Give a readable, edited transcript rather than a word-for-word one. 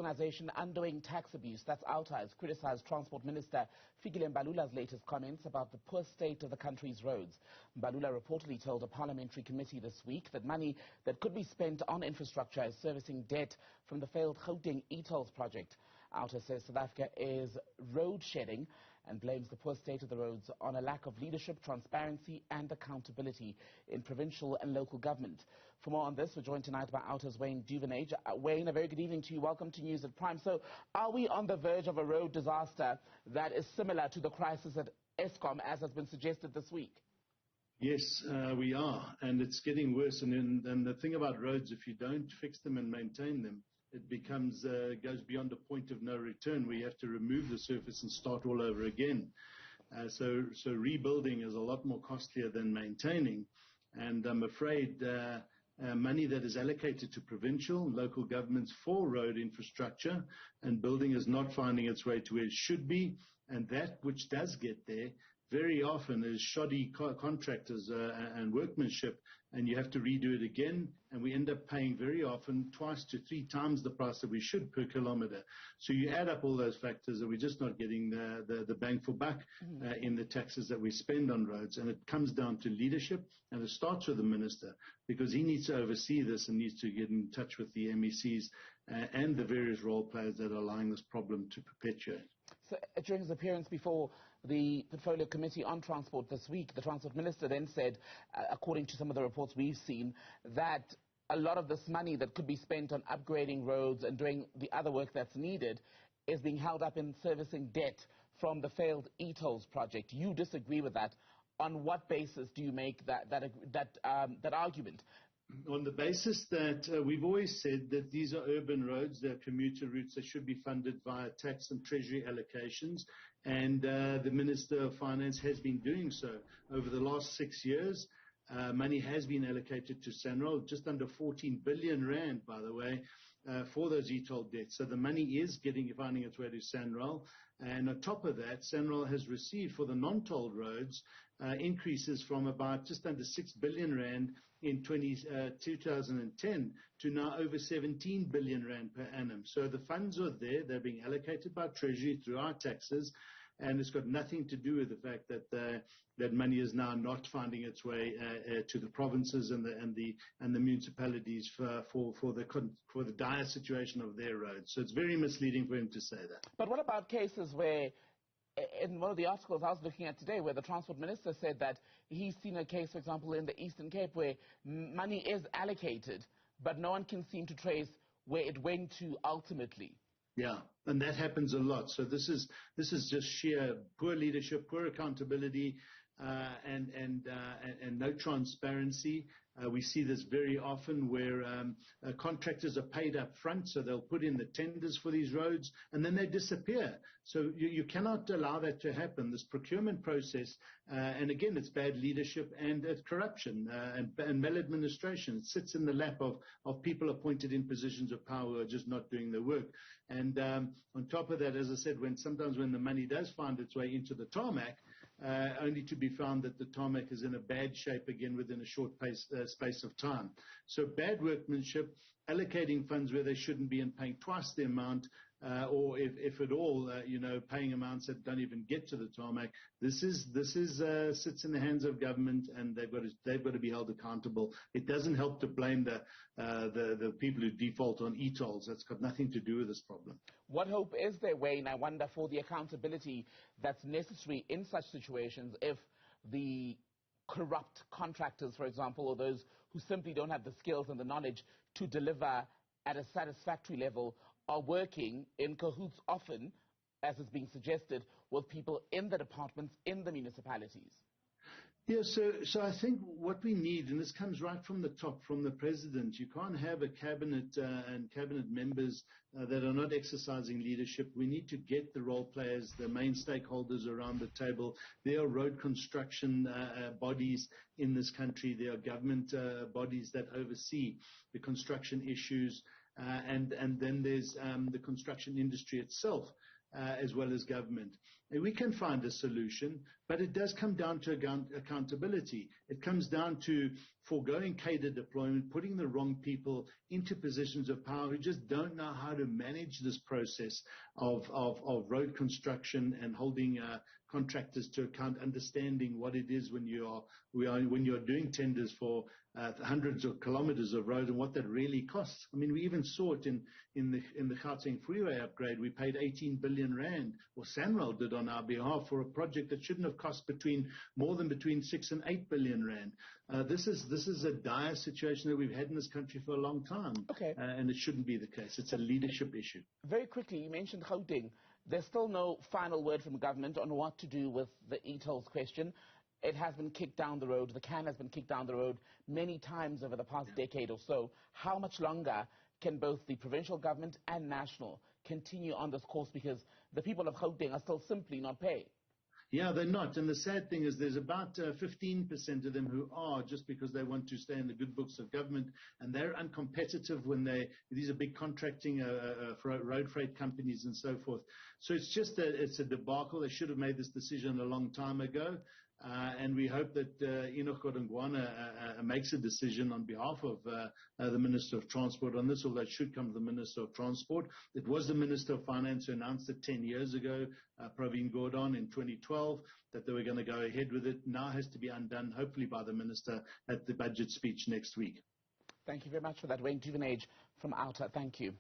organisation undoing tax abuse, that's OUTA, has criticised Transport Minister Fikile Mbalula's latest comments about the poor state of the country's roads. Mbalula reportedly told a parliamentary committee this week that money that could be spent on infrastructure is servicing debt from the failed Gauteng Etolls project. OUTA says South Africa is road shedding and blames the poor state of the roads on a lack of leadership, transparency and accountability in provincial and local government. For more on this, we're joined tonight by OUTA's Wanye Duvenage. Wayne, a very good evening to you. Welcome to News at Prime. So are we on the verge of a road disaster that is similar to the crisis at Eskom, as has been suggested this week? Yes, we are, and it's getting worse. And the thing about roads, if you don't fix them and maintain them, it becomes goes beyond a point of no return, where you have to remove the surface and start all over again. So rebuilding is a lot more costlier than maintaining, and I'm afraid money that is allocated to provincial and local governments for road infrastructure and building is not finding its way to where it should be, and that which does get there very often is shoddy contractors and workmanship, and you have to redo it again, and we end up paying very often twice to three times the price that we should per kilometre. So you add up all those factors and we're just not getting the bang for buck in the taxes that we spend on roads, and it comes down to leadership, and it starts with the minister, because he needs to oversee this and needs to get in touch with the MECs and the various role players that are allowing this problem to perpetuate. So, during his appearance before the Portfolio Committee on Transport this week, the Transport Minister then said, according to some of the reports we've seen, that a lot of this money that could be spent on upgrading roads and doing the other work that's needed is being held up in servicing debt from the failed Etolls project. You disagree with that. On what basis do you make that argument? On the basis that we've always said that these are urban roads, they're commuter routes that should be funded via tax and treasury allocations, and the Minister of Finance has been doing so. Over the last 6 years, money has been allocated to SANRAL, just under 14 billion rand, by the way, for those e-toll debts. So the money is finding its way to SANRAL, and on top of that, SANRAL has received for the non-tolled roads increases from about just under 6 billion rand in 2010 to now over 17 billion rand per annum. So the funds are there, they're being allocated by Treasury through our taxes, and it's got nothing to do with the fact that that money is now not finding its way to the provinces and the municipalities for the dire situation of their roads. So it's very misleading for him to say that. But what about cases where, in one of the articles I was looking at today, where the Transport Minister said that he's seen a case, for example, in the Eastern Cape, where money is allocated, but no one can seem to trace where it went to ultimately? Yeah, and that happens a lot. So this is just sheer poor leadership, poor accountability, and no transparency. We see this very often where contractors are paid up front, so they'll put in the tenders for these roads and then they disappear. So you cannot allow that to happen. This procurement process, and again, it's bad leadership and it's corruption and maladministration. It sits in the lap of people appointed in positions of power who are just not doing their work. And on top of that, as I said, sometimes when the money does find its way into the tarmac, only to be found that the tarmac is in a bad shape again within a short space of time. So bad workmanship, allocating funds where they shouldn't be and paying twice the amount, or if at all, paying amounts that don't even get to the tarmac. This sits in the hands of government, and they've got to be held accountable. It doesn't help to blame the people who default on e-tolls. That's got nothing to do with this problem. What hope is there, Wayne, I wonder, for the accountability that's necessary in such situations if the corrupt contractors, for example, or those who simply don't have the skills and the knowledge to deliver at a satisfactory level, are working in cahoots often, as is being suggested, with people in the departments, in the municipalities? Yeah, so I think what we need, and this comes right from the top, from the president, you can't have a cabinet and cabinet members that are not exercising leadership. We need to get the role players, the main stakeholders around the table. There are road construction bodies in this country. There are government bodies that oversee the construction issues, and then there's the construction industry itself. As well as government. we can find a solution, but it does come down to accountability. It comes down to foregoing cadre deployment, putting the wrong people into positions of power who just don't know how to manage this process of road construction and holding contractors to account, understanding what it is when you're doing tenders for hundreds of kilometers of road and what that really costs. I mean, we even saw it in the Gauteng freeway upgrade. We paid 18 billion rand, or SANRAL did on our behalf, for a project that shouldn't have cost more than between 6 and 8 billion rand. This is a dire situation that we've had in this country for a long time. Okay. And it shouldn't be the case. It's a leadership issue. Very quickly, you mentioned Gauteng. There's still no final word from government on what to do with the Etolls question. It has been kicked down the road. The can has been kicked down the road many times over the past decade or so. How much longer can both the provincial government and national continue on this course, because the people of Gauteng are still simply not paying? Yeah, they're not. And the sad thing is there's about 15% of them who are, just because they want to stay in the good books of government, and they're uncompetitive when these are big contracting road freight companies and so forth. So it's a debacle. They should have made this decision a long time ago. And we hope that Enoch Godongwana makes a decision on behalf of the Minister of Transport on this, although it should come to the Minister of Transport. It was the Minister of Finance who announced it 10 years ago, Pravin Gordhan, in 2012, that they were going to go ahead with it. Now has to be undone, hopefully by the Minister at the budget speech next week. Thank you very much for that. Wanye Duvenage from OUTA. Thank you.